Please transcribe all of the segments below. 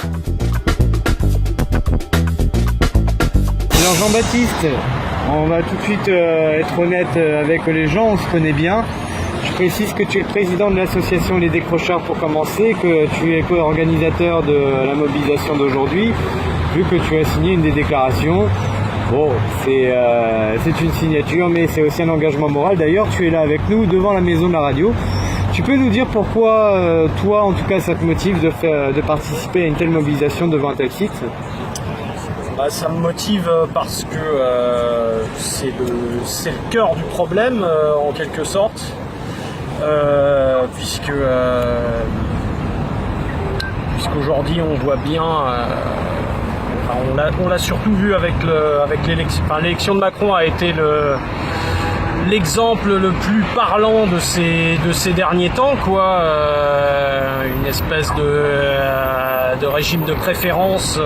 Alors Jean-Baptiste, on va tout de suite être honnête avec les gens, on se connaît bien. Je précise que tu es le président de l'association Les Décrochards pour commencer, que tu es co-organisateur de la mobilisation d'aujourd'hui, vu que tu as signé une des déclarations. Bon, c'est une signature, mais c'est aussi un engagement moral. D'ailleurs, tu es là avec nous devant la maison de la radio. Tu peux nous dire pourquoi, toi, en tout cas, ça te motive de participer à une telle mobilisation devant un tel site ? Ça me motive parce que c'est le cœur du problème, en quelque sorte, puisqu'aujourd'hui on voit bien, on l'a surtout vu avec l'élection de Macron a été l'exemple le plus parlant de ces derniers temps, quoi. Une espèce de régime de préférence,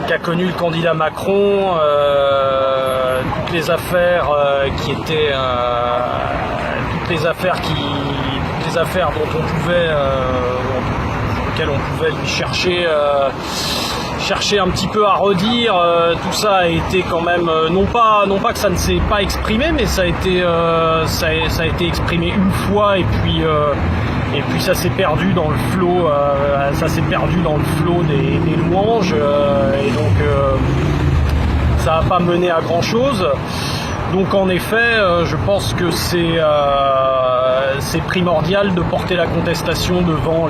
qu'a connu le candidat Macron, toutes les affaires dont on pouvait, sur lesquelles on pouvait lui chercher un petit peu à redire, tout ça a été quand même, non pas que ça ne s'est pas exprimé, mais ça a été exprimé une fois et puis ça s'est perdu dans le flot, des louanges, et donc ça n'a pas mené à grand chose. Donc en effet, je pense que c'est primordial de porter la contestation devant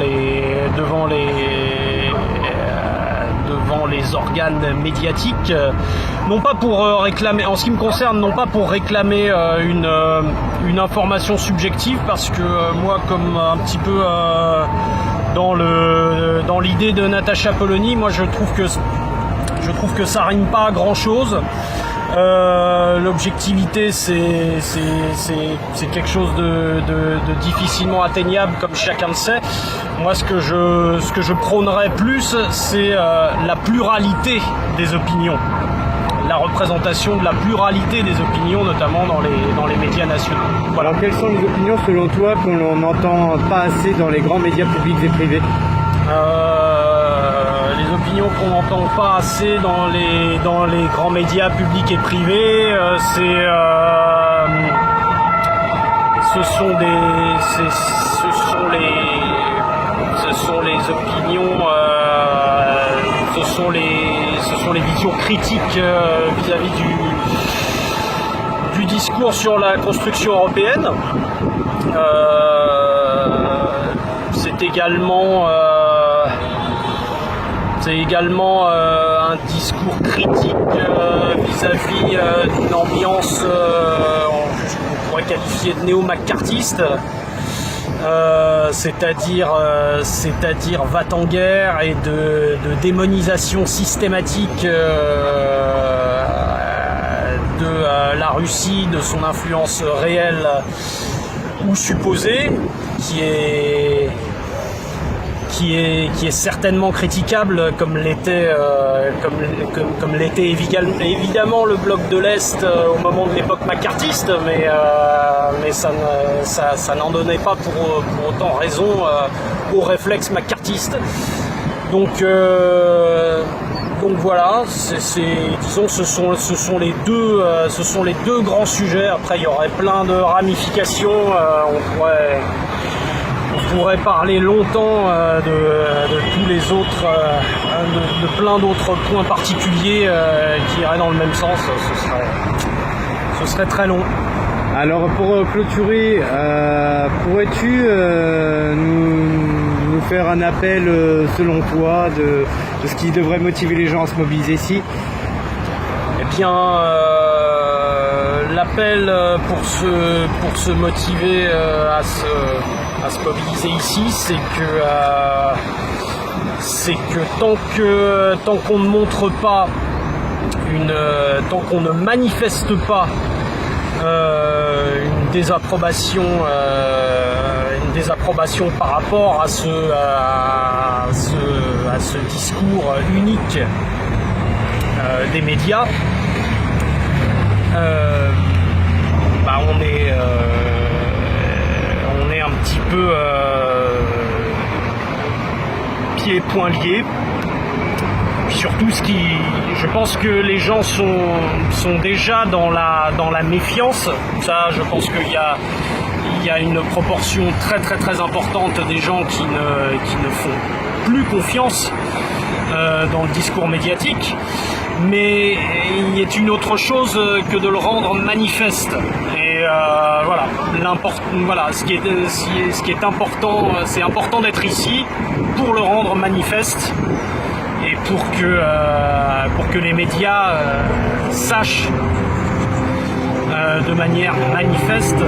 les organes médiatiques, non pas pour réclamer, en ce qui me concerne, non pas pour réclamer une information subjective, parce que moi, comme un petit peu dans l'idée de Natacha Polony, moi je trouve que ça rime pas à grand chose. L'objectivité, c'est quelque chose de difficilement atteignable, comme chacun le sait. Moi, ce que je prônerais plus, c'est la pluralité des opinions, la représentation de la pluralité des opinions, notamment dans les médias nationaux. Voilà. Alors, quelles sont les opinions, selon toi, qu'on n'entend pas assez dans les grands médias publics et privés ? Les opinions qu'on n'entend pas assez dans les grands médias publics et privés, ce sont les opinions, ce sont les visions critiques vis-à-vis du discours sur la construction européenne. C'est également un discours critique vis-à-vis d'une ambiance qu'on pourrait qualifier de néo-maccarthiste, c'est-à-dire va-t-en-guerre et de démonisation systématique de la Russie, de son influence réelle ou supposée, qui est certainement critiquable, comme l'était évidemment le bloc de l'Est au moment de l'époque maccarthiste, mais ça n'en donnait pas pour autant raison au réflexe maccarthiste. Donc voilà, disons, ce sont les deux grands sujets. Après, il y aurait plein de ramifications. On pourrait parler longtemps de tous les autres, de plein d'autres points particuliers qui iraient dans le même sens. Ce serait très long. Alors pour clôturer, pourrais-tu nous faire un appel selon toi de ce qui devrait motiver les gens à se mobiliser ici ? Eh bien, l'appel pour se motiver à se mobiliser ici, c'est que tant qu'on ne montre pas tant qu'on ne manifeste pas une désapprobation par rapport à ce discours unique des médias, on est un petit peu les points liés. Puis surtout, je pense que les gens sont déjà dans la méfiance. Ça, je pense qu'il y a une proportion très très très importante des gens qui ne font plus confiance dans le discours médiatique. Mais il est une autre chose que de le rendre manifeste. Et voilà, ce qui est important, c'est important d'être ici pour le rendre manifeste et pour que les médias sachent de manière manifeste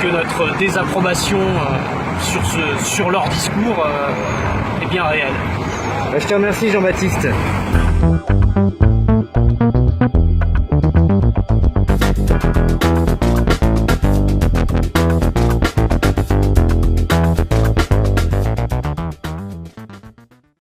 que notre désapprobation sur leur discours est bien réelle. Je te remercie Jean-Baptiste.